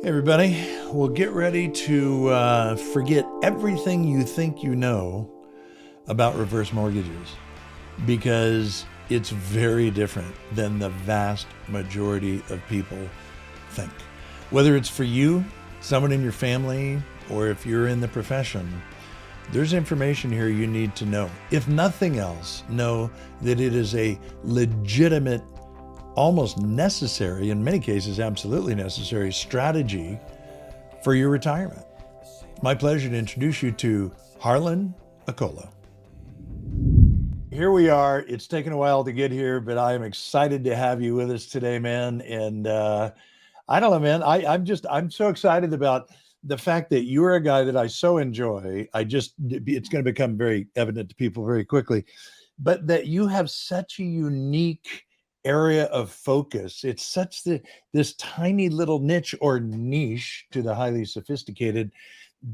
Hey everybody, well, get ready to forget everything you think you know about reverse mortgages because it's very different than the vast majority of people think. Whether it's for you, someone in your family, or if you're in the profession, there's information here you need to know. If nothing else, know that it is a legitimate, almost necessary, in many cases, absolutely necessary strategy for your retirement. My pleasure to introduce you to Harlan Accola. Here we are. It's taken a while to get here, but I am excited to have you with us today, man. And I don't know, man. I'm so excited about the fact that you're a guy that I so enjoy. It's going to become very evident to people very quickly, but that you have such a unique area of focus. It's this tiny little niche or niche to the highly sophisticated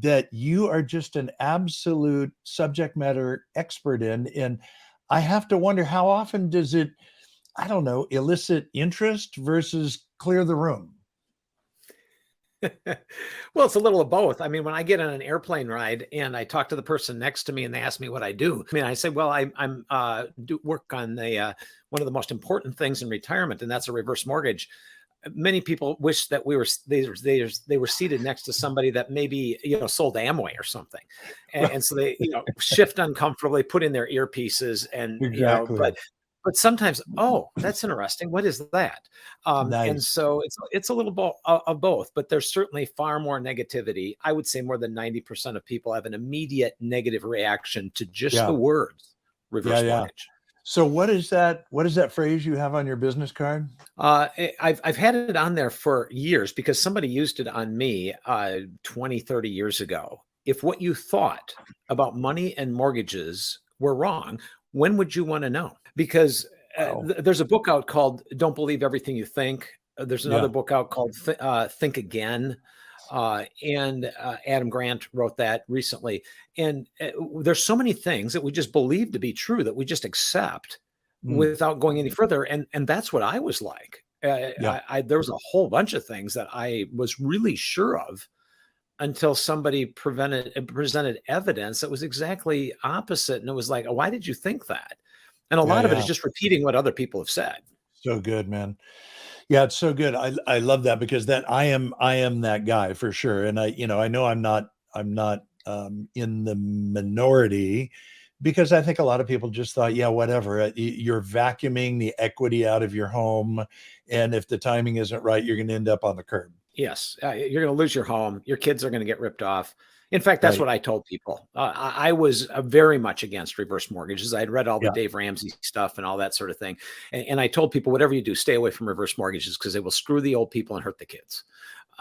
that you are just an absolute subject matter expert in. And I have to wonder, how often does it, I don't know, elicit interest versus clear the room? Well, it's a little of both. I mean, when I get on an airplane ride and I talk to the person next to me and they ask me what I do, I mean, I say, well, I'm do work on the one of the most important things in retirement, and that's a reverse mortgage. Many people wish that they were seated next to somebody that maybe sold Amway or something, and so they shift uncomfortably, put in their earpieces, and Exactly. but sometimes, oh, that's interesting. What is that? And Nice. so it's a little of both, but there's certainly far more negativity. I would say more than 90% of people have an immediate negative reaction to just the Yeah. words Yeah. reverse Yeah. mortgage. So what is that? What is that phrase you have on your business card? I've had it on there for years because somebody used it on me 20, 30 years ago. If what you thought about money and mortgages were wrong, when would you want to know? Because Wow. there's a book out called Don't Believe Everything You Think. There's another Yeah. book out called Think Again. And Adam Grant wrote that recently. And there's so many things that we just believe to be true that we just accept Mm. without going any further. And that's what I was like. Yeah. There was a whole bunch of things that I was really sure of until somebody presented evidence that was exactly opposite. And it was like, why did you think that? And a Yeah. lot of it Yeah. is just repeating what other people have said. So good, man. Yeah, it's so good. I love that because that I am that guy for sure. And I know I'm not in the minority because I think a lot of people just thought, yeah, whatever. You're vacuuming the equity out of your home, and if the timing isn't right, you're going to end up on the curb. Yes, you're going to lose your home. Your kids are going to get ripped off. In fact, that's Right. what I told people. I was very much against reverse mortgages. I'd read all the Yeah. Dave Ramsey stuff and all that sort of thing. And I told people, whatever you do, stay away from reverse mortgages because they will screw the old people and hurt the kids.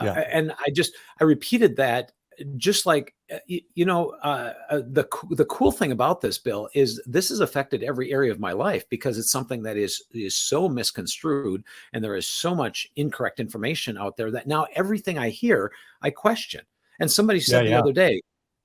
Yeah. And I repeated that just like, the cool thing about this, Bill, is this has affected every area of my life because it's something that is so misconstrued and there is so much incorrect information out there that now everything I hear, I question. And somebody Yeah. said the Yeah. other day,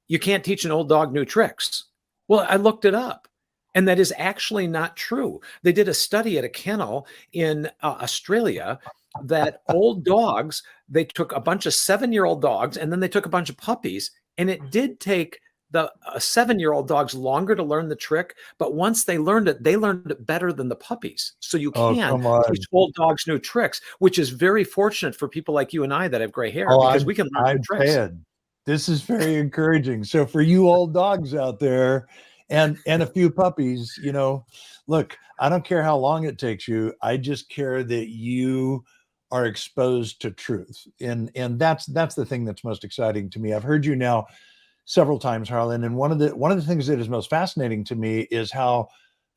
you can't teach an old dog new tricks. Well, I looked it up. And that is actually not true. They did a study at a kennel in Australia that old dogs, they took a bunch of 7-year-old dogs and then they took a bunch of puppies. And it did take the 7-year-old dogs longer to learn the trick. But once they learned it better than the puppies. So you Oh, can come teach on. old dogs new tricks, which is very fortunate for people like you and I that have gray hair Oh, because I'm we can learn new I'm tricks. fed. This is very encouraging. So for you old dogs out there and a few puppies, look, I don't care how long it takes you. I just care that you are exposed to truth. And that's the thing that's most exciting to me. I've heard you now several times, Harlan, and one of the things that is most fascinating to me is how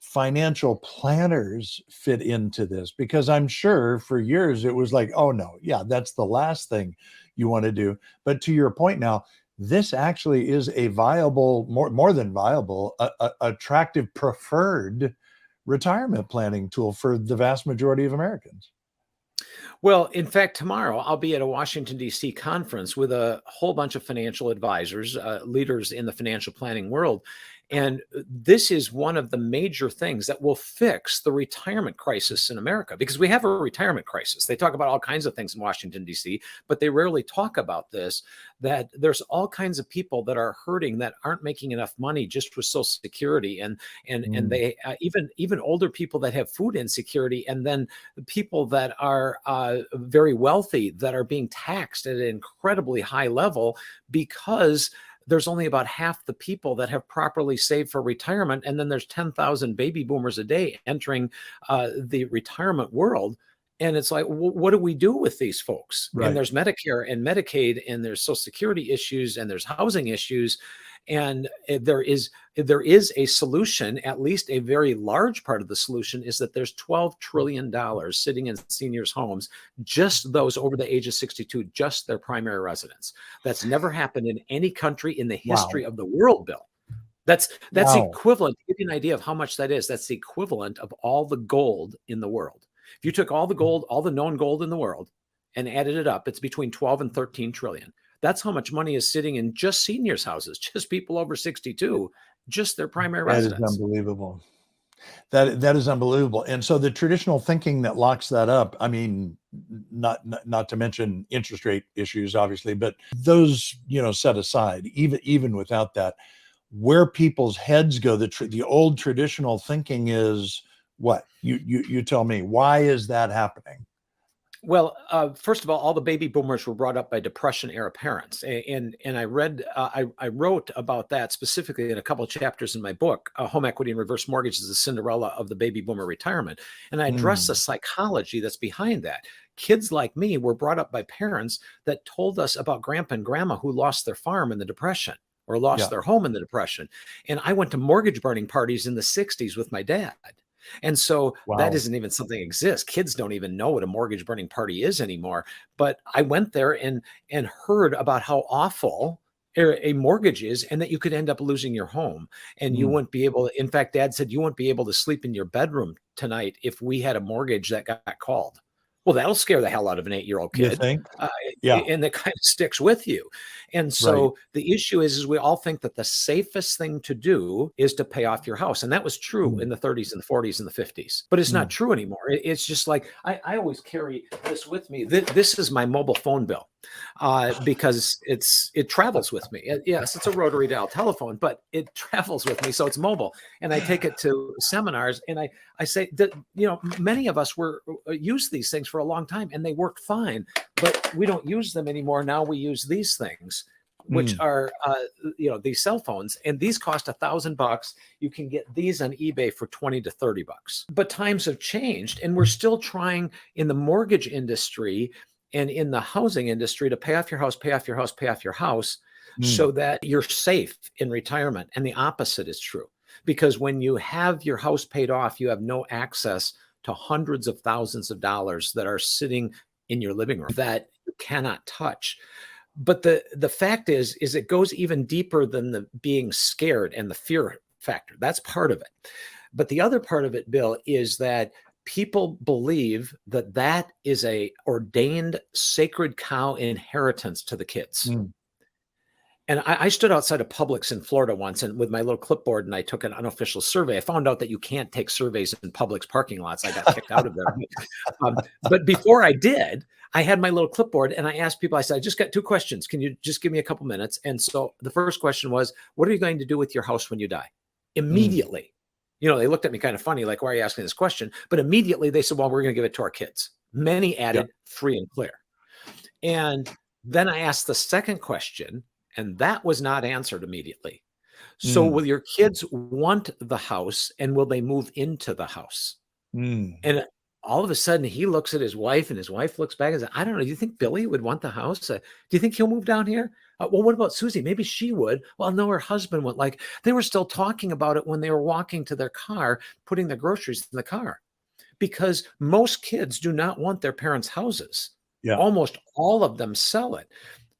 financial planners fit into this because I'm sure for years it was like, oh no, yeah, that's the last thing you want to do. But to your point now, this actually is a viable, more than viable, attractive, preferred retirement planning tool for the vast majority of Americans. Well, in fact, tomorrow I'll be at a Washington, D.C. conference with a whole bunch of financial advisors, leaders in the financial planning world. And this is one of the major things that will fix the retirement crisis in America, because we have a retirement crisis. They talk about all kinds of things in Washington, D.C., but they rarely talk about this, that there's all kinds of people that are hurting that aren't making enough money just with Social Security. And they even older people that have food insecurity, and then people that are very wealthy that are being taxed at an incredibly high level, because there's only about half the people that have properly saved for retirement. And then there's 10,000 baby boomers a day entering the retirement world. And it's like, what do we do with these folks? Right. And there's Medicare and Medicaid, and there's Social Security issues, and there's housing issues. And there is a solution. At least a very large part of the solution is that there's $12 trillion sitting in seniors' homes, just those over the age of 62, just their primary residence. That's never happened in any country in the history of the world, Bill. That's equivalent. To give you an idea of how much that is, that's the equivalent of all the gold in the world. If you took all the gold, all the known gold in the world, and added it up, it's between 12 and 13 trillion. That's how much money is sitting in just seniors' houses, just people over 62, just their primary residence. That is unbelievable. That is unbelievable. And so the traditional thinking that locks that up, I mean, not to mention interest rate issues, obviously, but those, set aside, even without that, where people's heads go, the old traditional thinking is what? You tell me, why is that happening? Well, first of all the baby boomers were brought up by Depression era parents, and I read, I wrote about that specifically in a couple of chapters in my book, Home Equity and Reverse Mortgage is the Cinderella of the Baby Boomer Retirement, and I address the psychology that's behind that. Kids like me were brought up by parents that told us about grandpa and grandma who lost their farm in the Depression or lost their home in the Depression, and I went to mortgage burning parties in the 60s with my dad. And so that isn't even something that exists. Kids don't even know what a mortgage burning party is anymore. But I went there and heard about how awful a mortgage is, and that you could end up losing your home, and you wouldn't be able to, in fact, Dad said you wouldn't be able to sleep in your bedroom tonight if we had a mortgage that got called. Well, that'll scare the hell out of an 8-year-old kid. You think? And that kind of sticks with you. And so the issue is we all think that the safest thing to do is to pay off your house. And that was true in the 30s and the 40s and the 50s, but it's not true anymore. It's just like, I always carry this with me. This is my mobile phone bill because it travels with me. Yes, it's a rotary dial telephone, but it travels with me. So it's mobile. And I take it to seminars, and I say that, many of us used these things for a long time and they worked fine, but we don't use them anymore. Now we use these things, which are, these cell phones, and these cost $1,000. You can get these on eBay for $20 to $30. But times have changed, and we're still trying in the mortgage industry and in the housing industry to pay off your house, pay off your house, pay off your house, so that you're safe in retirement. And the opposite is true, because when you have your house paid off, you have no access to hundreds of thousands of dollars that are sitting in your living room that you cannot touch. But the fact is it goes even deeper than the being scared and the fear factor. That's part of it. But the other part of it, Bill, is that people believe that is a ordained sacred cow inheritance to the kids. And I stood outside of Publix in Florida once, and with my little clipboard, and I took an unofficial survey. I found out that you can't take surveys in Publix parking lots. I got kicked out of there. But before I did, I had my little clipboard, and I asked people, I said, I just got 2 questions. Can you just give me a couple minutes? And so the first question was, what are you going to do with your house when you die? Immediately. They looked at me kind of funny, like, why are you asking this question? But immediately they said, well, we're going to give it to our kids. Many added free and clear. And then I asked the second question, and that was not answered immediately. So will your kids want the house, and will they move into the house? And all of a sudden he looks at his wife, and his wife looks back and says, I don't know. Do you think Billy would want the house? Do you think he'll move down here? Well, what about Susie? Maybe she would. Well, no, her husband would. Like, they were still talking about it when they were walking to their car, putting their groceries in the car, because most kids do not want their parents' houses. Almost all of them sell it.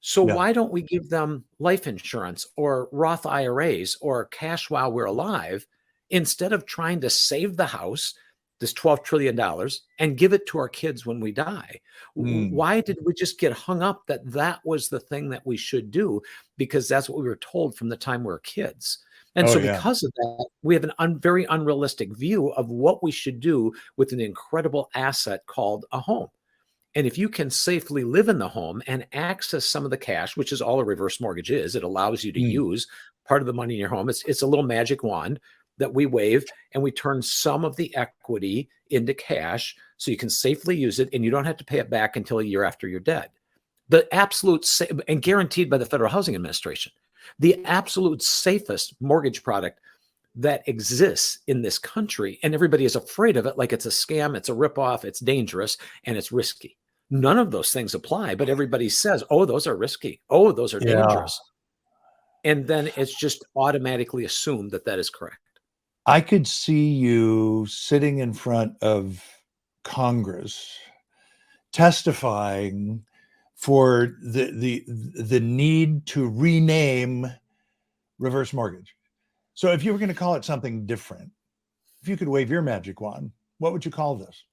So why don't we give them life insurance or Roth IRAs or cash while we're alive, instead of trying to save the house, this $12 trillion, and give it to our kids when we die? Why did we just get hung up that was the thing that we should do? Because that's what we were told from the time we were kids. And Oh so yeah. because of that, we have an very unrealistic view of what we should do with an incredible asset called a home. And if you can safely live in the home and access some of the cash, which is all a reverse mortgage is, it allows you to Mm. use part of the money in your home. It's a little magic wand that we wave, and we turn some of the equity into cash so you can safely use it and you don't have to pay it back until a year after you're dead. The absolute and guaranteed by the Federal Housing Administration, the absolute safest mortgage product that exists in this country, and everybody is afraid of it like it's a scam, it's a ripoff, it's dangerous, and it's risky. None of those things apply, but everybody says, oh, those are risky. Oh, those are Yeah. dangerous. And then it's just automatically assumed that that is correct. I could see you sitting in front of Congress testifying for the need to rename reverse mortgage. So if you were going to call it something different, if you could wave your magic wand, what would you call this?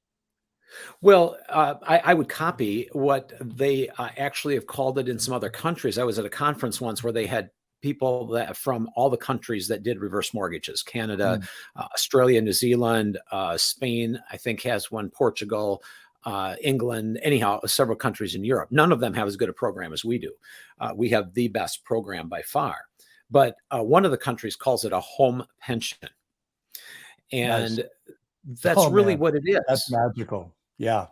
Well, I would copy what they actually have called it in some other countries. I was at a conference once where they had people that from all the countries that did reverse mortgages: Canada, Mm. Australia, New Zealand, Spain, I think has one, Portugal, England, anyhow, several countries in Europe. None of them have as good a program as we do. We have the best program by far. But one of the countries calls it a home pension. Nice. And that's Oh really man, what it that's is. magical. Yeah.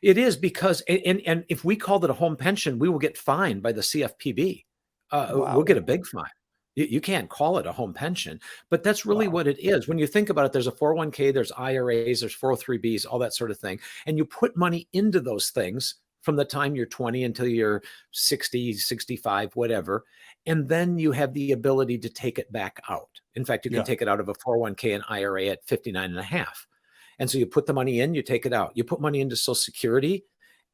It is because, and if we called it a home pension, we will get fined by the CFPB. We'll get a Wow. big fine. You can't call it a home pension, but that's really Wow. what it is. When you think about it, there's a 401k, there's IRAs, there's 403bs, all that sort of thing. And you put money into those things from the time you're 20 until you're 60, 65, whatever. And then you have the ability to take it back out. In fact, you can Yeah. take it out of a 401k and IRA at 59 and a half. And so you put the money in, you take it out. You put money into Social Security,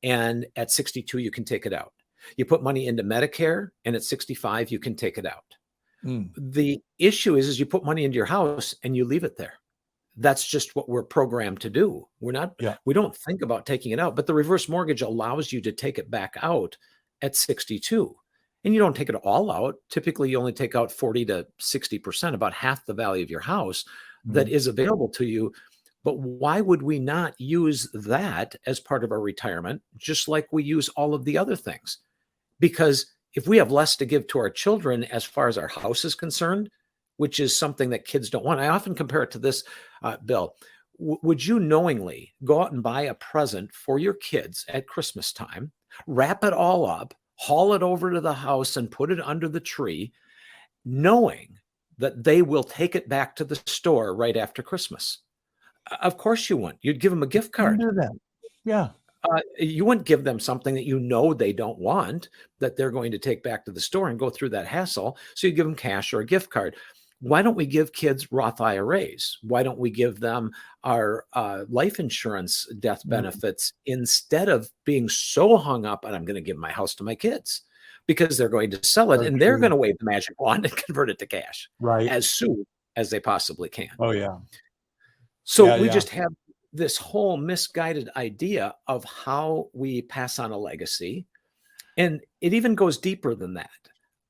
and at 62, you can take it out. You put money into Medicare, and at 65, you can take it out. Mm. The issue is you put money into your house and you leave it there. That's just what we're programmed to do. Yeah. We don't think about taking it out, but the reverse mortgage allows you to take it back out at 62. And you don't take it all out. Typically, you only take out 40 to 60%, about half the value of your house that Mhm. is available to you. But why would we not use that as part of our retirement, just like we use all of the other things? Because if we have less to give to our children as far as our house is concerned, which is something that kids don't want, I often compare it to this, Bill. Would you knowingly go out and buy a present for your kids at Christmas time, wrap it all up, haul it over to the house, and put it under the tree, knowing that they will take it back to the store right after Christmas? Of course you wouldn't. You'd give them a gift Wouldn't card. do that. Yeah. You wouldn't give them something that you know they don't want, that they're going to take back to the store and go through that hassle. So you give them cash or a gift card. Why don't we give kids Roth IRAs? Why don't we give them our life insurance death Mm. benefits instead of being so hung up on I'm going to give my house to my kids? Because they're going to sell it So and they're going true. to wave the magic wand and convert it to cash Right. as soon as they possibly can. Oh yeah. So Yeah. we Yeah. just have this whole misguided idea of how we pass on a legacy. And it even goes deeper than that.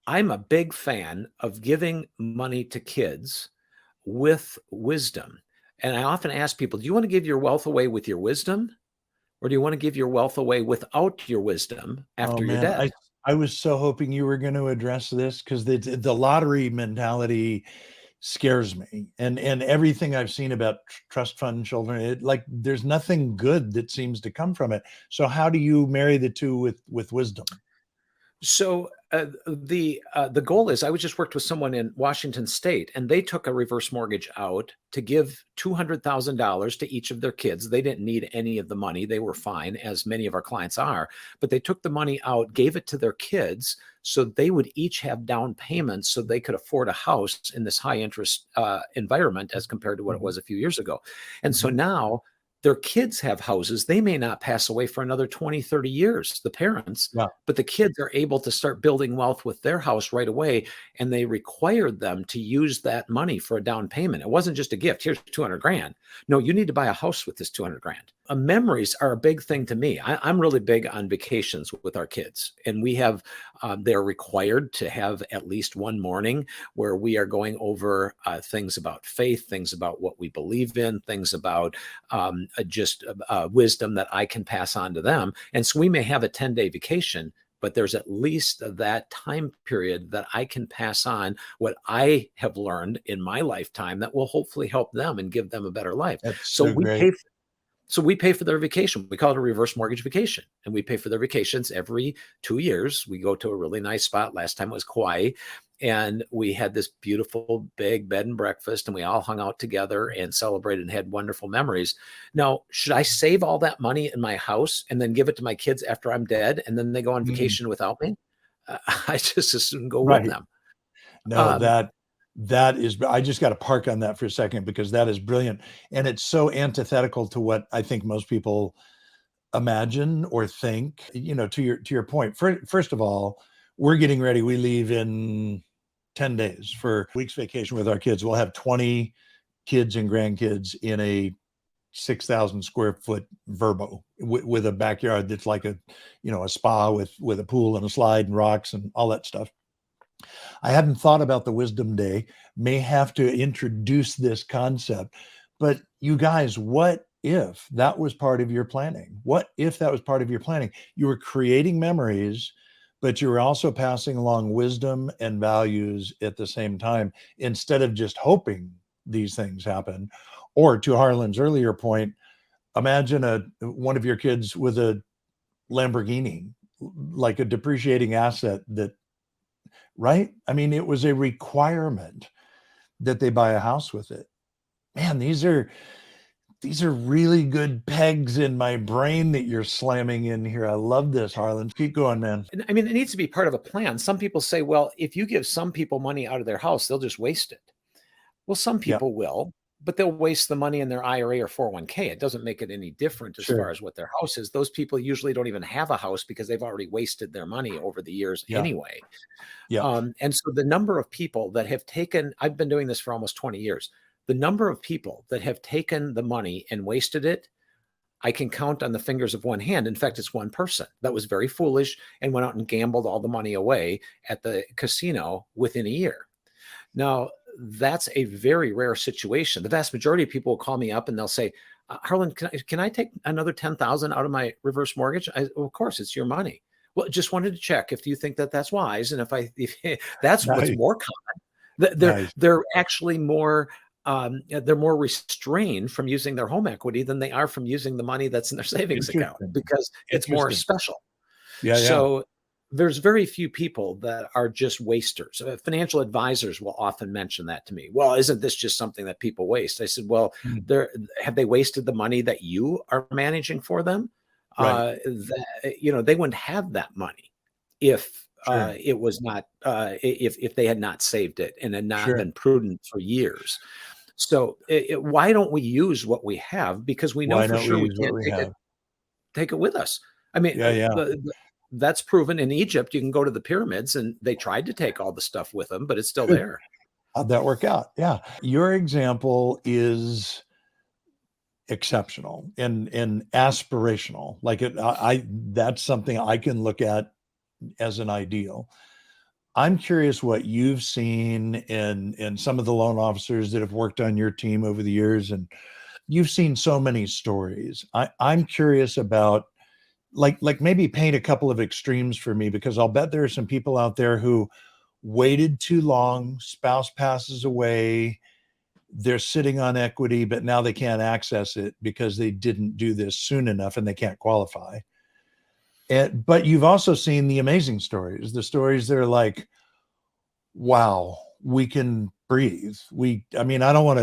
I'm a big fan of giving money to kids with wisdom. And I often ask people, do you want to give your wealth away with your wisdom? Or do you want to give your wealth away without your wisdom Oh after you're man, dead? I was so hoping you were going to address this because the lottery mentality scares me, and everything I've seen about trust fund children, it like there's nothing good that seems to come from it. So how do you marry the two with wisdom? So the goal is, I was just worked with someone in Washington State, and they took a reverse mortgage out to give $200,000 to each of their kids. They didn't need any of the money; they were fine, as many of our clients are. But they took the money out, gave it to their kids, so they would each have down payments, so they could afford a house in this high interest environment as compared to what it Mhm. was a few years ago. And so Mhm. now their kids have houses. They may not pass away for another 20, 30 years, the parents, Yeah. but the kids are able to start building wealth with their house right away. And they required them to use that money for a down payment. It wasn't just a gift. Here's 200 grand. No, you need to buy a house with this 200 grand. memories are a big thing to me. I'm really big on vacations with our kids, and we have they're required to have at least one morning where we are going over things about faith, things about what we believe in, things about just wisdom that I can pass on to them. And so we may have a 10-day vacation, but there's at least that time period that I can pass on what I have learned in my lifetime that will hopefully help them and give them a better life. That's So so we great. pay so we pay for their vacation. We call it a reverse mortgage vacation. And we pay for their vacations every 2 years. We go to a really nice spot. Last time it was Kauai. And we had this beautiful big bed and breakfast, and we all hung out together and celebrated and had wonderful memories. Now, should I save all that money in my house and then give it to my kids after I'm dead and then they go on Mm, vacation without me? I just as soon go with right. them. No, Um, that is, I just got to park on that for a second because that is brilliant. And it's so antithetical to what I think most people imagine or think. To your point, first of all, we're getting ready. We leave in 10 days for a week's vacation with our kids. We'll have 20 kids and grandkids in a 6,000 square foot Verbo with a backyard that's like a spa with a pool and a slide and rocks and all that stuff. I hadn't thought about the Wisdom Day, may have to introduce this concept. But you guys, what if that was part of your planning? What if that was part of your planning? You were creating memories, but you were also passing along wisdom and values at the same time instead of just hoping these things happen. Or to Harlan's earlier point, imagine one of your kids with a Lamborghini, like a depreciating asset that, right? I mean, it was a requirement that they buy a house with it. Man, these are really good pegs in my brain that you're slamming in here. I love this, Harlan. Keep going, man. and I mean, it needs to be part of a plan. Some people say, well, if you give some people money out of their house, they'll just waste it. Well, some Yeah, people will, but they'll waste the money in their IRA or 401k. It doesn't make it any different as far sure. as what their house is. Those people usually don't even have a house because they've already wasted their money over the years Yeah, anyway. yeah. And so the number of people that have taken, I've been doing this for almost 20 years, the number of people that have taken the money and wasted it, I can count on the fingers of one hand. In fact, it's one person that was very foolish and went out and gambled all the money away at the casino within a year. Now, that's a very rare situation. The vast majority of people will call me up and they'll say, Harlan, can I take another 10,000 out of my reverse mortgage? Well, of course, it's your money. Well, just wanted to check if you think that that's wise. And if that's what's Nice, more common, nice. they're actually more, they're more restrained from using their home equity than they are from using the money that's in their savings account Interesting. because it's more Interesting. special. Yeah, yeah. So there's very few people that are just wasters. Financial advisors will often mention that to me. Well, isn't this just something that people waste? I said, well, Mm, have they wasted the money that you are managing for them? right. They wouldn't have that money if Sure. it was not if they had not saved it and had not Sure. been prudent for years. So why don't we use what we have? Because we know Why for don't we sure we use what can't we have? take it with us. I mean, Yeah, yeah. that's proven in Egypt. You can go to the pyramids, and they tried to take all the stuff with them, but it's still there. How'd that work out? Yeah. Your example is exceptional and aspirational. Like that's something I can look at as an ideal. I'm curious what you've seen in some of the loan officers that have worked on your team over the years, and you've seen so many stories. I'm curious about like maybe paint a couple of extremes for me because I'll bet there are some people out there who waited too long, spouse passes away, they're sitting on equity, but now they can't access it because they didn't do this soon enough and they can't qualify. But you've also seen the amazing stories, the stories that are like, wow, we can breathe. I mean, I don't want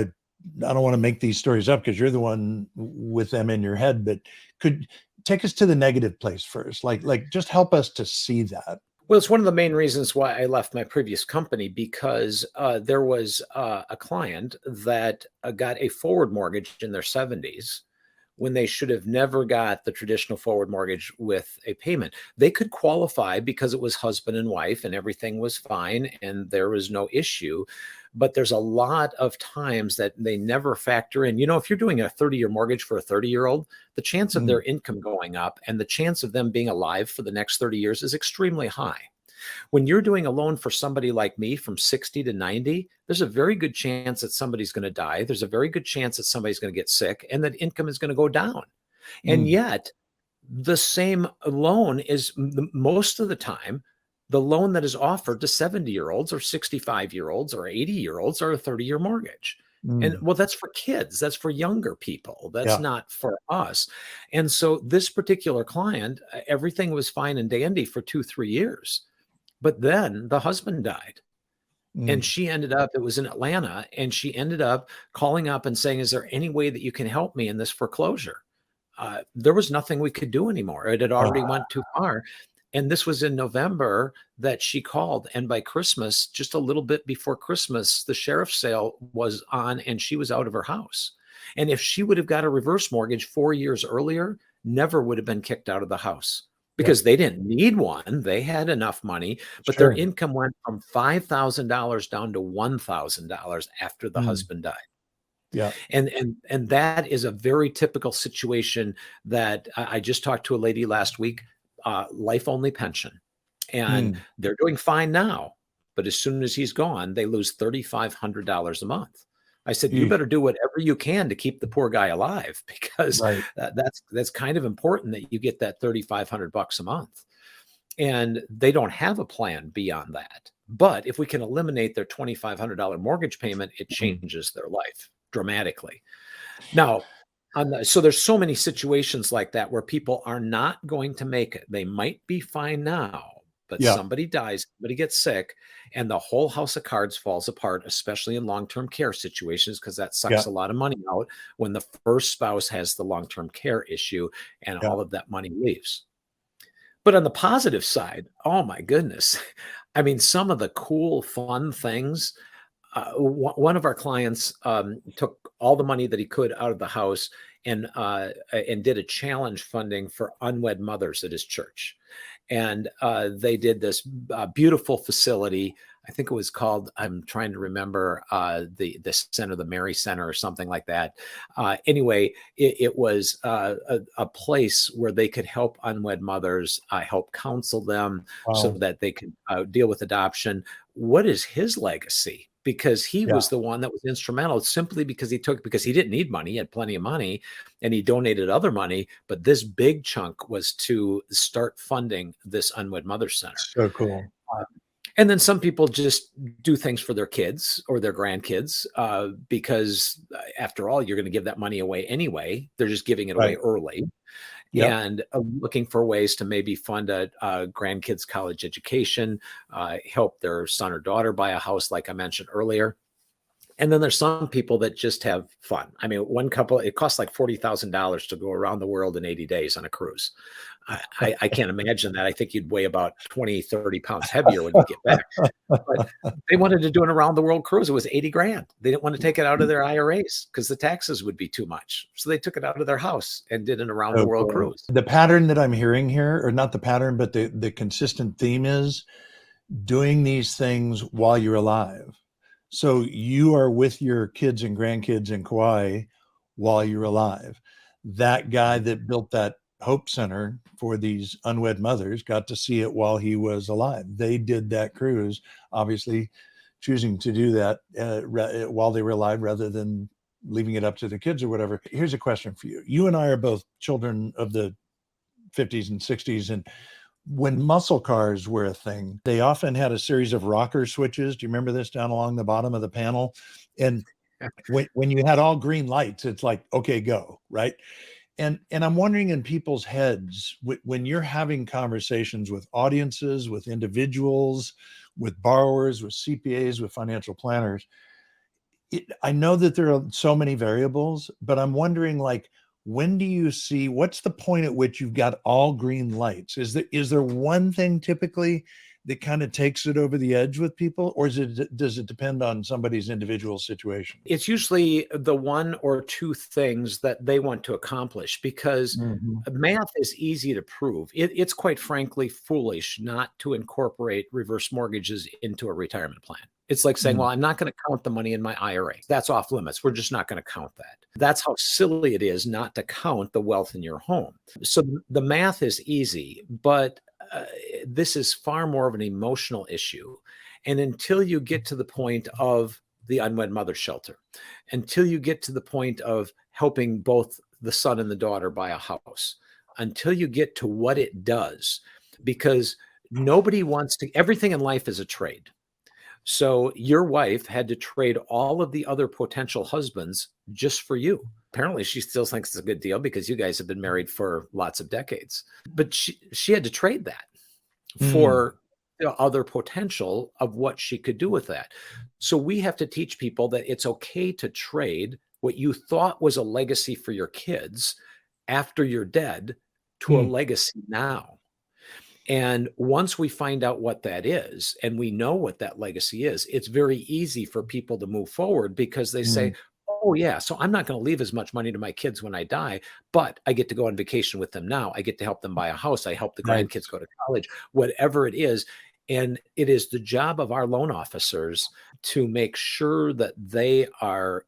to make these stories up because you're the one with them in your head, but could take us to the negative place first. Like just help us to see that. Well, it's one of the main reasons why I left my previous company because there was a client that got a forward mortgage in their 70s when they should have never got the traditional forward mortgage with a payment. They could qualify because it was husband and wife and everything was fine and there was no issue. But there's a lot of times that they never factor in. If you're doing a 30-year mortgage for a 30-year-old, the chance of their income going up and the chance of them being alive for the next 30 years is extremely high. When you're doing a loan for somebody like me from 60 to 90, there's a very good chance that somebody's going to die. There's a very good chance that somebody's going to get sick and that income is going to go down. And yet, the same loan is most of the time the loan that is offered to 70-year-olds or 65-year-olds or 80-year-olds are a 30-year mortgage. And well, that's for kids. That's for younger people. That's not for us. And so this particular client, everything was fine and dandy for 2-3 years. But then the husband died. And she ended up, it was in Atlanta, and she ended up calling up and saying, is there any way that you can help me in this foreclosure? There was nothing we could do anymore. It had already went too far. And this was in November that she called. And by Christmas, just a little bit before Christmas, the sheriff's sale was on and she was out of her house. And if she would have got a reverse mortgage 4 years earlier, never would have been kicked out of the house. Because they didn't need one. They had enough money, but their income went from $5,000 down to $1,000 after the husband died. Yeah. And that is a very typical situation that I just talked to a lady last week, life only pension. And they're doing fine now, but as soon as he's gone, they lose $3,500 a month. I said, you better do whatever you can to keep the poor guy alive, because that's kind of important that you get that $3,500 a month. And they don't have a plan beyond that. But if we can eliminate their $2,500 mortgage payment, it changes their life dramatically. Now, so there's so many situations like that where people are not going to make it. They might be fine now, but somebody dies, somebody gets sick, and the whole house of cards falls apart, especially in long-term care situations, because that sucks a lot of money out when the first spouse has the long-term care issue and all of that money leaves. But on the positive side, oh my goodness. I mean, some of the cool, fun things. One of our clients took all the money that he could out of the house and did a challenge funding for unwed mothers at his church. And they did this beautiful facility. I think it was called, I'm trying to remember, the center, the Mary Center or something like that. Anyway, it was a place where they could help unwed mothers, help counsel them so that they could deal with adoption. What is his legacy? Because he was the one that was instrumental, simply because he didn't need money. He had plenty of money and he donated other money. But this big chunk was to start funding this Unwed Mother Center. So cool. And then some people just do things for their kids or their grandkids because after all, you're going to give that money away anyway. They're just giving it away early. And looking for ways to maybe fund a grandkids' college education, help their son or daughter buy a house, like I mentioned earlier. And then there's some people that just have fun. I mean, one couple, it costs like $40,000 to go around the world in 80 days on a cruise. I can't imagine that. I think you'd weigh about 20, 30 pounds heavier when you get back. But they wanted to do an around the world cruise. It was 80 grand. They didn't want to take it out of their IRAs because the taxes would be too much. So they took it out of their house and did an around the world cruise. The pattern that I'm hearing here, or not the pattern, but the consistent theme is doing these things while you're alive. So you are with your kids and grandkids in Kauai while you're alive. That guy that built that Hope Center for these unwed mothers got to see it while he was alive. They did that cruise, obviously choosing to do that while they were alive rather than leaving it up to the kids or whatever. Here's a question for you. You and I are both children of the 50s and 60s. And when muscle cars were a thing, they often had a series of rocker switches. Do you remember this down along the bottom of the panel? And when you had all green lights, it's like, okay, go, right? And I'm wondering in people's heads, when you're having conversations with audiences, with individuals, with borrowers, with CPAs, with financial planners, I know that there are so many variables, but I'm wondering, like, when do you see, what's the point at which you've got all green lights? Is there one thing typically that kind of takes it over the edge with people, or does it depend on somebody's individual situation? It's usually the one or two things that they want to accomplish, because Mm-hmm. math is easy to prove. It's quite frankly foolish not to incorporate reverse mortgages into a retirement plan. It's like saying, well, I'm not going to count the money in my IRA. That's off limits. We're just not going to count that. That's how silly it is not to count the wealth in your home. So the math is easy, but this is far more of an emotional issue. And until you get to the point of the unwed mother shelter, until you get to the point of helping both the son and the daughter buy a house, until you get to what it does, because nobody wants to, everything in life is a trade. So your wife had to trade all of the other potential husbands just for you. Apparently she still thinks it's a good deal because you guys have been married for lots of decades. But she had to trade that for the other potential of what she could do with that. So we have to teach people that it's okay to trade what you thought was a legacy for your kids after you're dead to a legacy now. And once we find out what that is, and we know what that legacy is, it's very easy for people to move forward, because they say, oh yeah, so I'm not going to leave as much money to my kids when I die, but I get to go on vacation with them now. I get to help them buy a house. I help the grandkids go to college, whatever it is. And it is the job of our loan officers to make sure that they are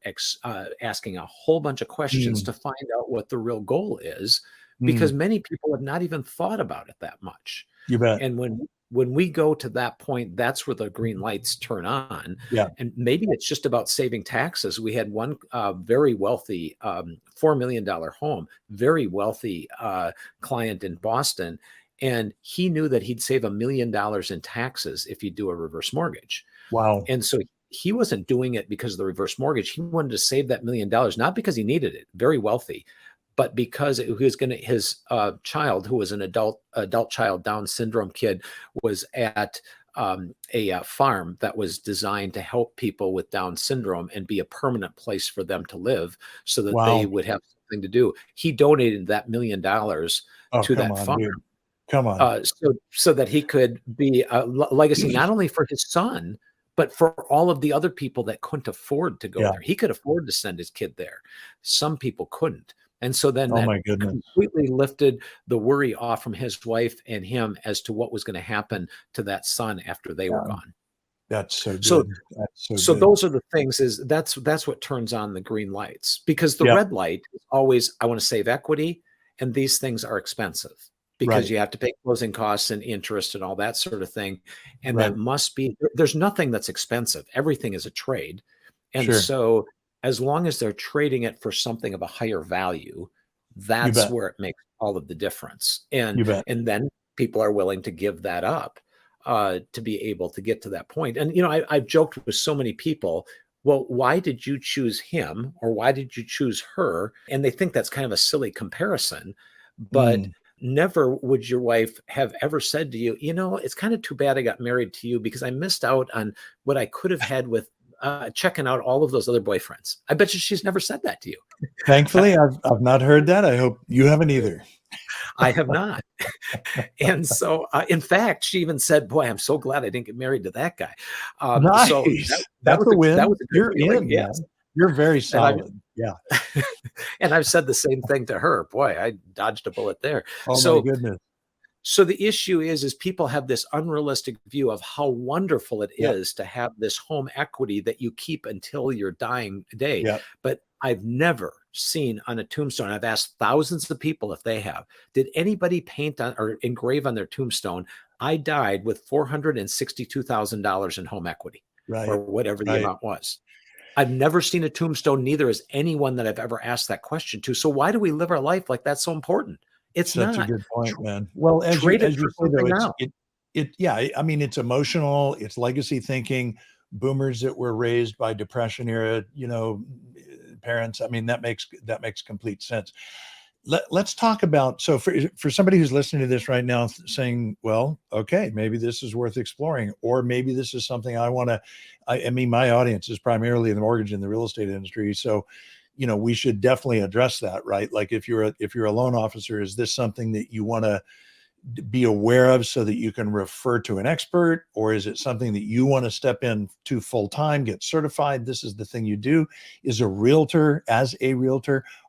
asking a whole bunch of questions to find out what the real goal is, because many people have not even thought about it that much. You bet. And when we go to that point, that's where the green lights turn on. Yeah. And maybe it's just about saving taxes. We had one very wealthy $4 million home, very wealthy client in Boston. And he knew that he'd save $1 million in taxes if you do a reverse mortgage. Wow. And so he wasn't doing it because of the reverse mortgage. He wanted to save that $1 million, not because he needed it, very wealthy, but because he was going to, his child, who was an adult child Down syndrome kid, was at a farm that was designed to help people with Down syndrome and be a permanent place for them to live, so that they would have something to do. He donated that $1 million to that farm. Dude. Come on. So that he could be a legacy, not only for his son, but for all of the other people that couldn't afford to go there. He could afford to send his kid there. Some people couldn't. And so then that completely lifted the worry off from his wife and him as to what was going to happen to that son after they were gone. That's so good. So those are the things, is that's what turns on the green lights, because the red light is always, I want to save equity, and these things are expensive, because you have to pay closing costs and interest and all that sort of thing. And that must be, there's nothing that's expensive. Everything is a trade. And so as long as they're trading it for something of a higher value, that's where it makes all of the difference. And then people are willing to give that up to be able to get to that point. And, you know, I've joked with so many people, well, why did you choose him, or why did you choose her? And they think that's kind of a silly comparison, but never would your wife have ever said to you, you know, it's kind of too bad I got married to you, because I missed out on what I could have had with checking out all of those other boyfriends. I bet you she's never said that to you. Thankfully, I've not heard that. I hope you haven't either. I have not. And so, in fact, she even said, boy, I'm so glad I didn't get married to that guy. Nice. So that's a win. That was a good You're feeling. in. Yes. You're very solid. And I've said the same thing to her. Boy, I dodged a bullet there. Oh, my goodness. So the issue is people have this unrealistic view of how wonderful it is to have this home equity that you keep until your dying day. But I've never seen on a tombstone, I've asked thousands of people if they have, did anybody paint on or engrave on their tombstone, I died with $462,000 in home equity, or whatever the amount was. I've never seen a tombstone, neither has anyone that I've ever asked that question to. So why do we live our life like that's so important? It's such not a good point, man. Well, as you say, though, I mean, it's emotional, it's legacy thinking. Boomers that were raised by Depression era, you know, parents. I mean, that makes complete sense. Let's talk about, so for somebody who's listening to this right now saying, well, okay, maybe this is worth exploring, or maybe this is something I want to, I mean, my audience is primarily in the mortgage and the real estate industry. So, you know, we should definitely address that, right? Like if you're a loan officer, is this something that you want to, be aware of so that you can refer to an expert? Or is it something that you want to step into full time, get certified? This is the thing you do. As a realtor,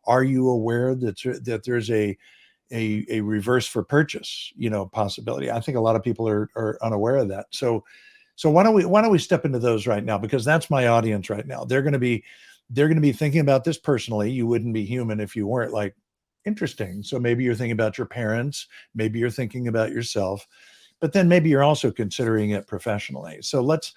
are you aware that there's a reverse for purchase, possibility? I think a lot of people are unaware of that. So why don't we step into those right now? Because that's my audience right now. They're going to be thinking about this personally. You wouldn't be human if you weren't. Like, interesting. So maybe you're thinking about your parents, maybe you're thinking about yourself, but then maybe you're also considering it professionally. So let's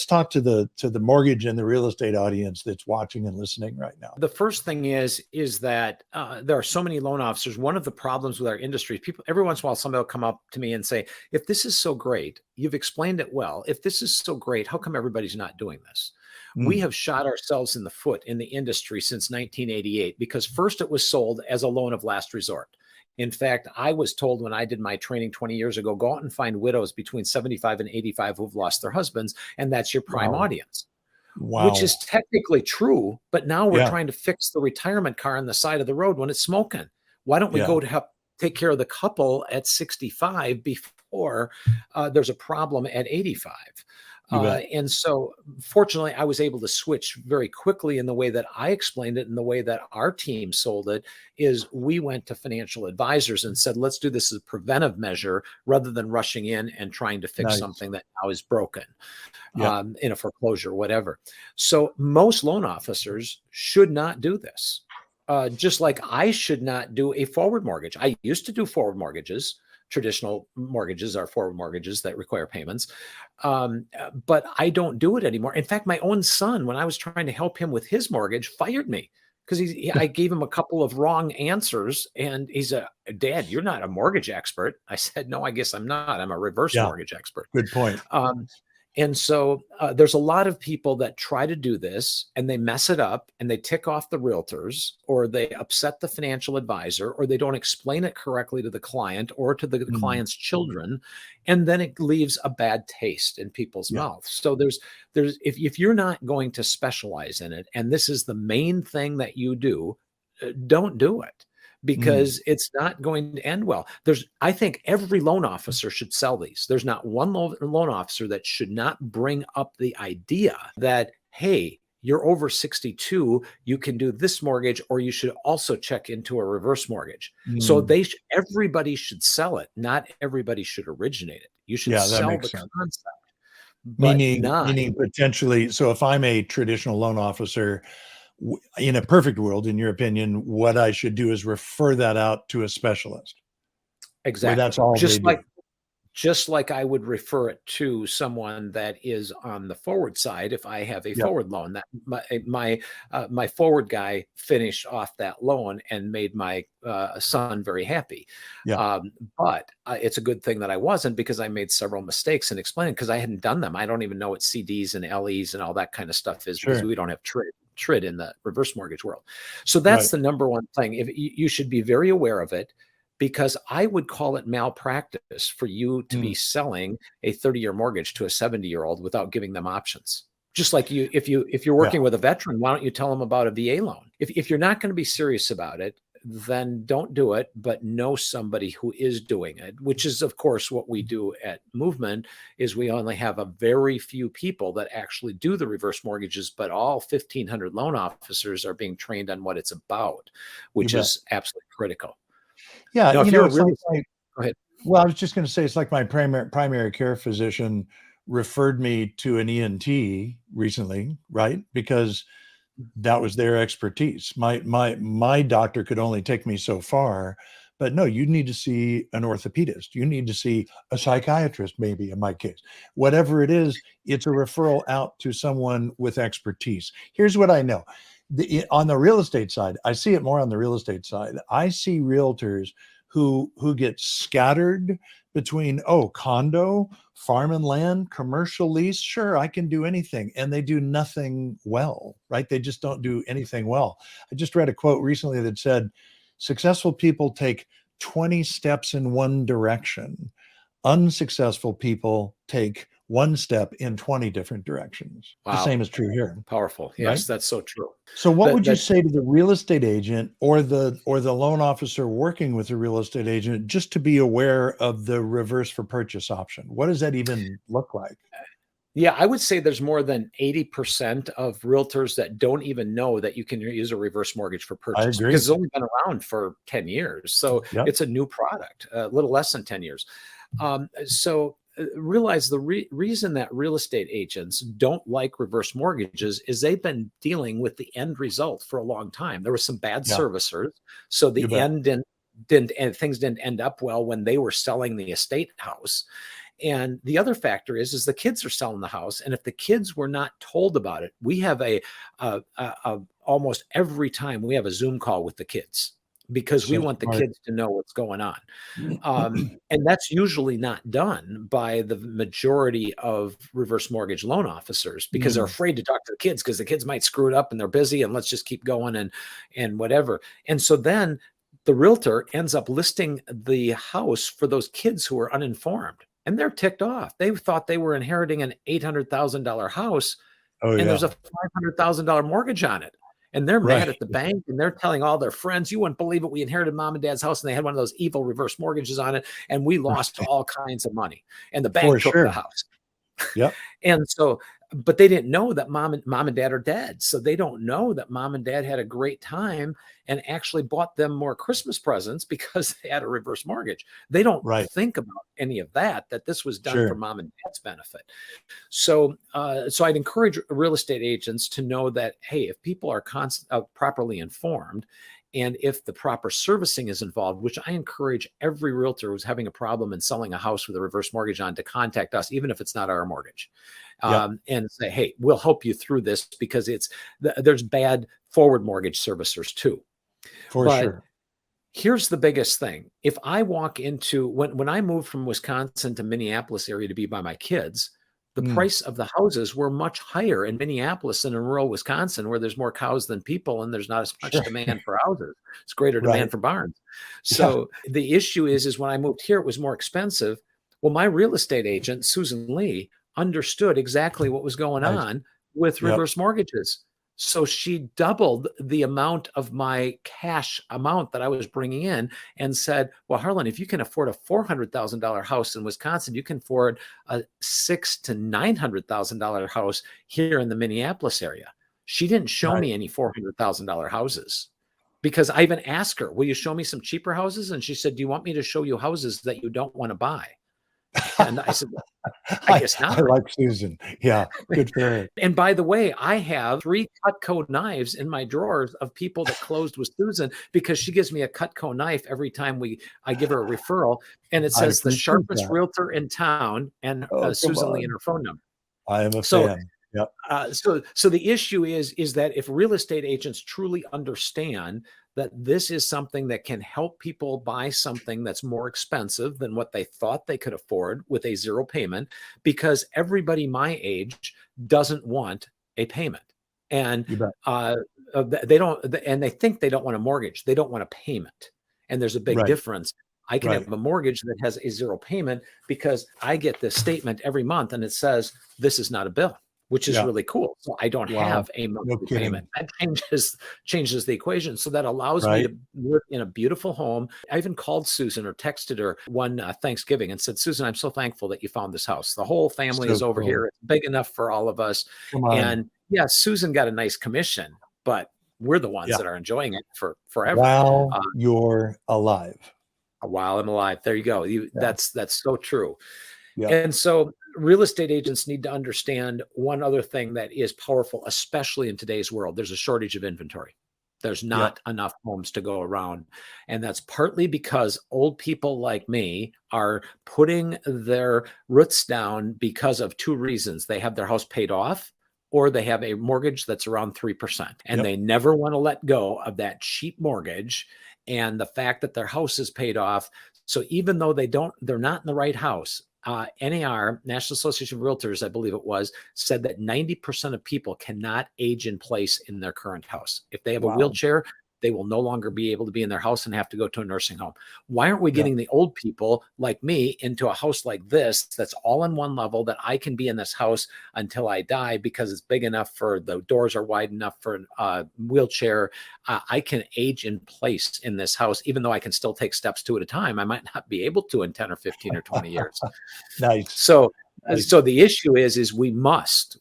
talk to the mortgage and the real estate audience that's watching and listening right now. The first thing is that there are so many loan officers. One of the problems with our industry, people, every once in a while, somebody will come up to me and say, if this is so great, you've explained it well. If this is so great, how come everybody's not doing this? We have shot ourselves in the foot in the industry since 1988, because first it was sold as a loan of last resort. In fact, I was told when I did my training 20 years ago, go out and find widows between 75 and 85 who've lost their husbands, and that's your prime audience. Wow. Which is technically true, but now we're trying to fix the retirement car on the side of the road when it's smoking. Why don't we go to help take care of the couple at 65 before there's a problem at 85? And so fortunately, I was able to switch very quickly in the way that I explained it, and the way that our team sold it is we went to financial advisors and said, let's do this as a preventive measure rather than rushing in and trying to fix something that now is broken in a foreclosure, whatever. So most loan officers should not do this. Just like I should not do a forward mortgage. I used to do forward mortgages. Traditional mortgages are forward mortgages that require payments. But I don't do it anymore. In fact, my own son, when I was trying to help him with his mortgage, fired me because I gave him a couple of wrong answers. And he's Dad, you're not a mortgage expert. I said, no, I guess I'm not. I'm a reverse mortgage expert. Good point. And so there's a lot of people that try to do this and they mess it up and they tick off the realtors, or they upset the financial advisor, or they don't explain it correctly to the client or to the client's children. And then it leaves a bad taste in people's mouths. So if you're not going to specialize in it, and this is the main thing that you do, don't do it. Because it's not going to end well. I think every loan officer should sell these. There's not one loan officer that should not bring up the idea that, hey, you're over 62, you can do this mortgage, or you should also check into a reverse mortgage. So everybody should sell it. Not everybody should originate it. You should sell the concept. Meaning potentially, so if I'm a traditional loan officer, in a perfect world, in your opinion, what I should do is refer that out to a specialist. Exactly. That's all just like I would refer it to someone that is on the forward side. If I have a forward loan, that my forward guy finished off that loan and made my son very happy. But it's a good thing that I wasn't, because I made several mistakes in explaining, because I hadn't done them. I don't even know what CDs and LEs and all that kind of stuff is, because we don't have TRID in the reverse mortgage world. So that's the number one thing. If you should be very aware of it, because I would call it malpractice for you to be selling a 30-year mortgage to a 70-year-old without giving them options. Just like if you're working with a veteran, why don't you tell them about a VA loan? If you're not going to be serious about it, then don't do it, but know somebody who is doing it, which is, of course, what we do at Movement. Is we only have a very few people that actually do the reverse mortgages, but all 1,500 loan officers are being trained on what it's about, which is absolutely critical. Yeah. Now, go ahead. Well, I was just going to say, it's like my primary care physician referred me to an ENT recently, right? Because that was their expertise. My doctor could only take me so far, but no, you need to see an orthopedist. You need to see a psychiatrist, maybe in my case. Whatever it is, it's a referral out to someone with expertise. Here's what I know. On the real estate side, I see it more on the real estate side. I see realtors who get scattered between, condo, farm and land, commercial lease. Sure, I can do anything. And they do nothing well, right? They just don't do anything well. I just read a quote recently that said, successful people take 20 steps in one direction. Unsuccessful people take one step in 20 different directions. The Wow. same is true here, Powerful. right? Yes, that's so true. So what would you That say to the real estate agent or the loan officer working with the real estate agent just to be aware of the reverse for purchase option? What does that even look like? Yeah, I would say there's more than 80% of realtors that don't even know that you can use a reverse mortgage for I purchase because agree. it's only been around for 10 years. So Yep. it's a new product, a little less than 10 years. Realize the reason that real estate agents don't like reverse mortgages is they've been dealing with the end result for a long time. There were some bad Yeah, servicers, so you the bet. end didn't and things didn't end up well when they were selling the estate house. And the other factor is the kids are selling the house, and if the kids were not told about it, we have almost every time we have a Zoom call with the kids because we So want the smart. kids to know what's going on. And that's usually not done by the majority of reverse mortgage loan officers because they're Mm, afraid to talk to the kids because the kids might screw it up and they're busy and let's just keep going and whatever. And so then the realtor ends up listing the house for those kids who are uninformed. And they're ticked off. They thought they were inheriting an $800,000 house oh and there's yeah. a $500,000 mortgage on it. And they're Right. mad at the bank and they're telling all their friends, you wouldn't believe it. We inherited mom and dad's house and they had one of those evil reverse mortgages on it. And we lost all kinds of money. And the For bank took the sure. house. Yep. And so, but they didn't know that mom and dad are dead. So they don't know that mom and dad had a great time and actually bought them more Christmas presents because they had a reverse mortgage. They don't Right. think about any of that, that this was done for Sure. mom and dad's benefit. So I'd encourage real estate agents to know that, hey, if people are properly informed, and if the proper servicing is involved, which I encourage every realtor who's having a problem in selling a house with a reverse mortgage on to contact us, even if it's not our mortgage, Yep. and say, hey, we'll help you through this because there's bad forward mortgage servicers too. For But sure. here's the biggest thing. If I walk into when I moved from Wisconsin to Minneapolis area to be by my kids, the Mm, price of the houses were much higher in Minneapolis than in rural Wisconsin, where there's more cows than people and there's not as much sure. demand for houses. It's greater Right. demand for barns. Yeah. So the issue is when I moved here, it was more expensive. Well, my real estate agent, Susan Lee, understood exactly what was going Nice. on with Yep. reverse mortgages. So she doubled the amount of my cash amount that I was bringing in and said, well, Harlan, if you can afford a $400,000 house in Wisconsin, you can afford a $600,000 to $900,000 house here in the Minneapolis area. She didn't show Right. me any $400,000 houses because I even asked her, will you show me some cheaper houses? And she said, do you want me to show you houses that you don't want to buy? And I said, I guess I not. like Susan. Yeah. Good for her. And by the way, I have 3 Cutco knives in my drawers of people that closed with Susan because she gives me a Cutco knife every time I give her a referral, and it I says the appreciate sharpest that. realtor in town and Oh, come Susan Lee and on. her phone number. I am a So fan. Yep. so the issue is that if real estate agents truly understand that this is something that can help people buy something that's more expensive than what they thought they could afford with a zero payment, because everybody my age doesn't want a payment, and You bet. they don't, and they think they don't want a mortgage, they don't want a payment, and there's a big Right. difference. I can Right. have a mortgage that has a zero payment because I get this statement every month and it says this is not a bill, which is Yeah. really cool. So I don't Wow. have a No monthly payment. kidding. That changes the equation. So that allows me Right. to live in a beautiful home. I even called Susan or texted her one Thanksgiving and said, Susan, I'm so thankful that you found this house. The whole family So is over cool. here. It's big enough for all of us. Come on. And yeah, Susan got a nice commission, but we're the ones Yeah. that are enjoying it for forever. While you're alive. While I'm alive. There you go. Yeah. That's so true. Yep. And so real estate agents need to understand one other thing that is powerful, especially in today's world. There's a shortage of inventory. There's Yep. not enough homes to go around. And that's partly because old people like me are putting their roots down because of 2 reasons. They have their house paid off, or they have a mortgage that's around 3%. And Yep. they never want to let go of that cheap mortgage and the fact that their house is paid off. So even though they're not in the right house, NAR, National Association of Realtors, I believe it was, said that 90% of people cannot age in place in their current house. If they have a Wow. wheelchair, they will no longer be able to be in their house and have to go to a nursing home. Why aren't we Yeah. getting the old people like me into a house like this that's all in one level, that I can be in this house until I die because it's big enough for the doors are wide enough for a wheelchair. I can age in place in this house, even though I can still take steps two at a time. I might not be able to in 10 or 15 or 20 years. Nice. So, Nice. so the issue is we must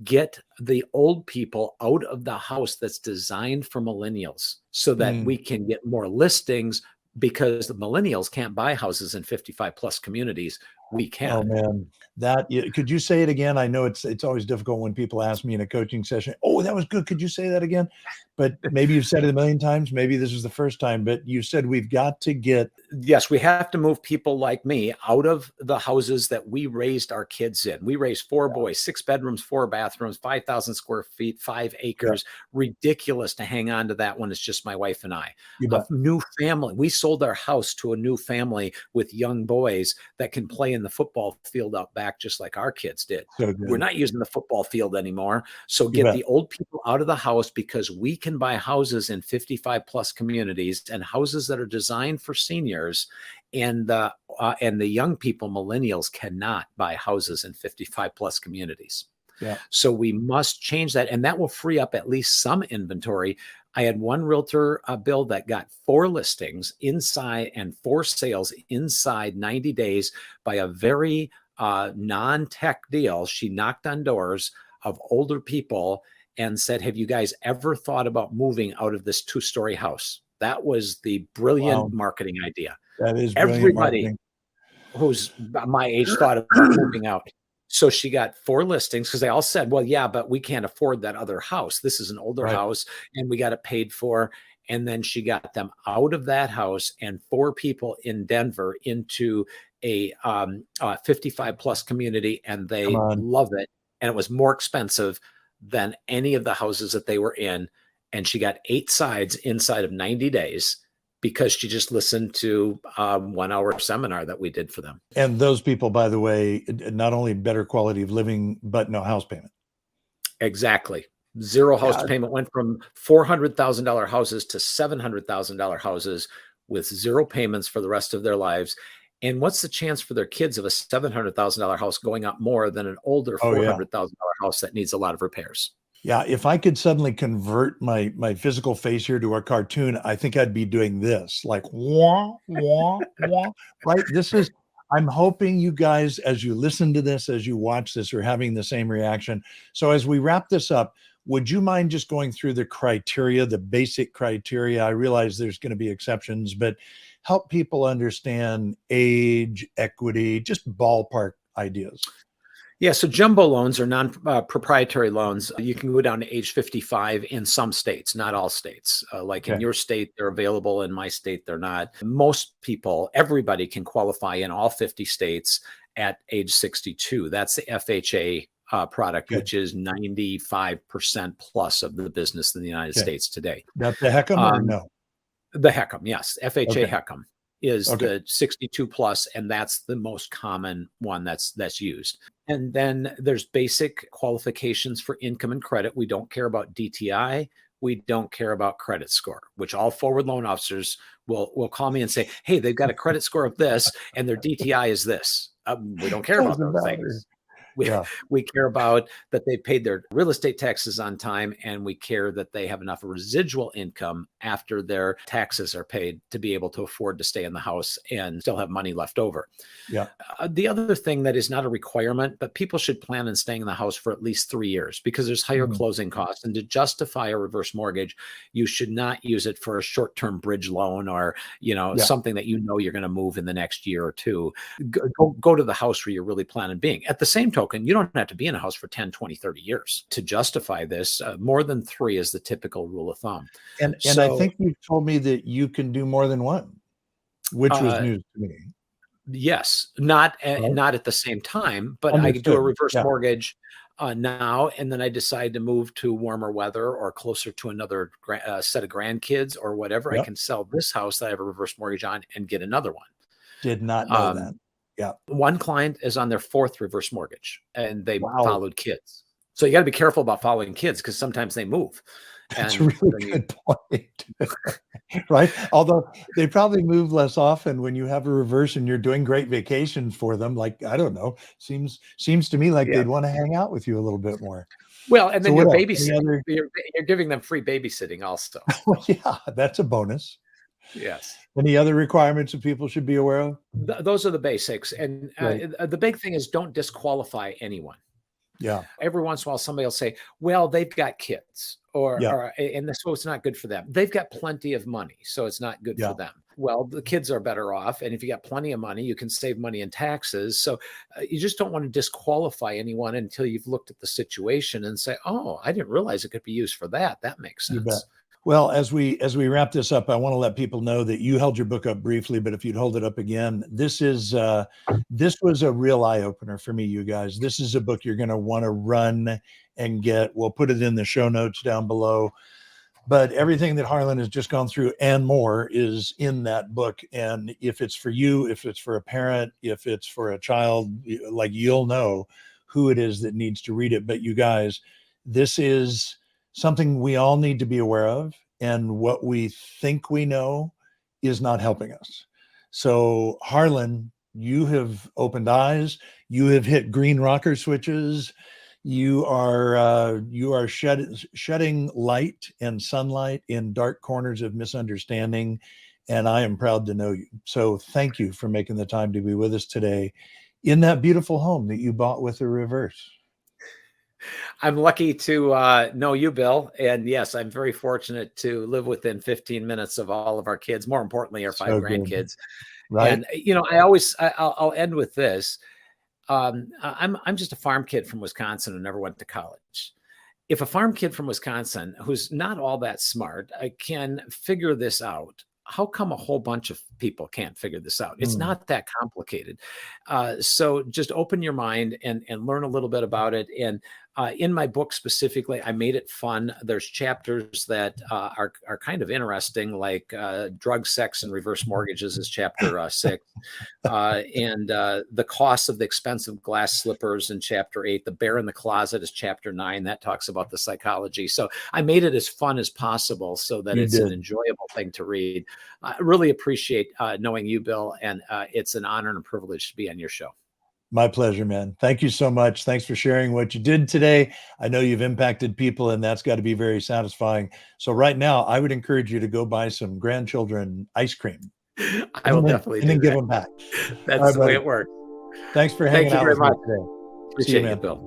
get the old people out of the house that's designed for millennials so that we can get more listings, because the millennials can't buy houses in 55 plus communities. We can. Oh man, could you say it again? I know it's always difficult when people ask me in a coaching session, "Oh, that was good. Could you say that again?" But maybe you've said it a million times. Maybe this is the first time, but you said we've got to get. Yes, we have to move people like me out of the houses that we raised our kids in. We raised 4 boys, 6 bedrooms, 4 bathrooms, 5,000 square feet, 5 acres. Ridiculous to hang on to that when it's just my wife and I. A new family. We sold our house to a new family with young boys that can play in the football field out back just like our kids did. So good. We're not using the football field anymore. So get the old people out of the house, because we can buy houses in 55 plus communities and houses that are designed for seniors. And the young people, millennials, cannot buy houses in 55 plus communities. Yeah. So we must change that, and that will free up at least some inventory. I had one realtor bill that got 4 listings inside and 4 sales inside 90 days by a very non-tech deal. She knocked on doors of older people and said, "Have you guys ever thought about moving out of this 2-story house?" That was the brilliant marketing idea. That is brilliant Everybody marketing. who's my age thought about moving out. So she got 4 listings because they all said, "Well, yeah, but we can't afford that other house. This is an older house and we got it paid for." And then she got them out of that house and 4 people in Denver into a 55 plus community, and they love it. And it was more expensive than any of the houses that they were in. And she got 8 sides inside of 90 days because she just listened to a 1-hour seminar that we did for them. And those people, by the way, not only better quality of living, but no house payment. Exactly. 0 house payment. Went from $400,000 houses to $700,000 houses with 0 payments for the rest of their lives. And what's the chance for their kids of a $700,000 house going up more than an older $400,000 house that needs a lot of repairs? Yeah, if I could suddenly convert my physical face here to a cartoon, I think I'd be doing this, like wah, wah, wah, right? I'm hoping you guys, as you listen to this, as you watch this, are having the same reaction. So as we wrap this up, would you mind just going through the criteria, the basic criteria? I realize there's going to be exceptions, but help people understand age, equity, just ballpark ideas. Yeah, so jumbo loans are non-proprietary loans. You can go down to age 55 in some states, not all states. In your state, they're available. In my state, they're not. Most people, everybody can qualify in all 50 states at age 62. That's the FHA product, which is 95% plus of the business in the United States today. That's the HECM or no? The HECM, yes. FHA HECM is the 62 plus, and that's the most common one that's used. And then there's basic qualifications for income and credit. We don't care about DTI. We don't care about credit score, which all forward loan officers will call me and say, "Hey, they've got a credit score of this and their DTI is this." We don't care about those things. We care about that they paid their real estate taxes on time, and we care that they have enough residual income after their taxes are paid to be able to afford to stay in the house and still have money left over. Yeah. The other thing that is not a requirement, but people should plan on staying in the house for at least 3 years because there's higher closing costs. And to justify a reverse mortgage, you should not use it for a short-term bridge loan or, something that you're going to move in the next year or two. Go to the house where you're really planning on being. At the same token, you don't have to be in a house for 10, 20, 30 years to justify this. More than 3 is the typical rule of thumb. And I think you told me that you can do more than one, which was news to me. Yes, not at the same time, but I could do a reverse mortgage now, and then I decide to move to warmer weather or closer to another set of grandkids or whatever. I can sell this house that I have a reverse mortgage on and get another one. Did not know that. Yeah. One client is on their 4th reverse mortgage, and they followed kids. So you got to be careful about following kids because sometimes they move. That's a And really then you, good point. Right? Although they probably move less often when you have a reverse and you're doing great vacations for them. Like, I don't know, seems to me like yeah. they'd want to hang out with you a little bit more. Well, and So then what you're else? Any babysitting. other? You're giving them free babysitting also. Well, yeah, that's a bonus. Yes. Any other requirements that people should be aware of? Those are the basics. And Right. the big thing is don't disqualify anyone. Yeah. Every once in a while, somebody will say, well, they've got kids, Yeah. and so it's not good for them. They've got plenty of money, so it's not good for Yeah. them. Well, the kids are better off. And if you got plenty of money, you can save money in taxes. So you just don't want to disqualify anyone until you've looked at the situation and say, oh, I didn't realize it could be used for that. That makes You bet. sense. Well, as we wrap this up, I want to let people know that you held your book up briefly, but if you'd hold it up again, this was a real eye opener for me, you guys. This is a book you're going to want to run and get. We'll put it in the show notes down below. But everything that Harlan has just gone through and more is in that book. And if it's for you, if it's for a parent, if it's for a child, like, you'll know who it is that needs to read it. But you guys, this is something we all need to be aware of. And what we think we know is not helping us. So, Harlan, you have opened eyes. You have hit green rocker switches. You are shedding light and sunlight in dark corners of misunderstanding, and I am proud to know you. So thank you for making the time to be with us today in that beautiful home that you bought with a reverse. I'm lucky to know you, Bill. And yes, I'm very fortunate to live within 15 minutes of all of our kids. More importantly, our 5 So good, grandkids. right? And I'll end with this. I'm just a farm kid from Wisconsin who never went to college. If a farm kid from Wisconsin who's not all that smart can figure this out, how come a whole bunch of people can't figure this out? It's not that complicated. So just open your mind and learn a little bit about it. And in my book specifically, I made it fun. There's chapters that are kind of interesting, like drug, sex, and reverse mortgages is chapter 6. And the cost of the expensive glass slippers in chapter 8. The bear in the closet is chapter 9. That talks about the psychology. So I made it as fun as possible so that it's an enjoyable thing to read. I really appreciate knowing you, Bill, and it's an honor and a privilege to be on your show. My pleasure, man. Thank you so much. Thanks for sharing what you did today. I know you've impacted people, and that's got to be very satisfying. So right now, I would encourage you to go buy some grandchildren ice cream. I will definitely and then give them back. That's the way it works. Thanks for hanging out with me today. Appreciate you, Bill.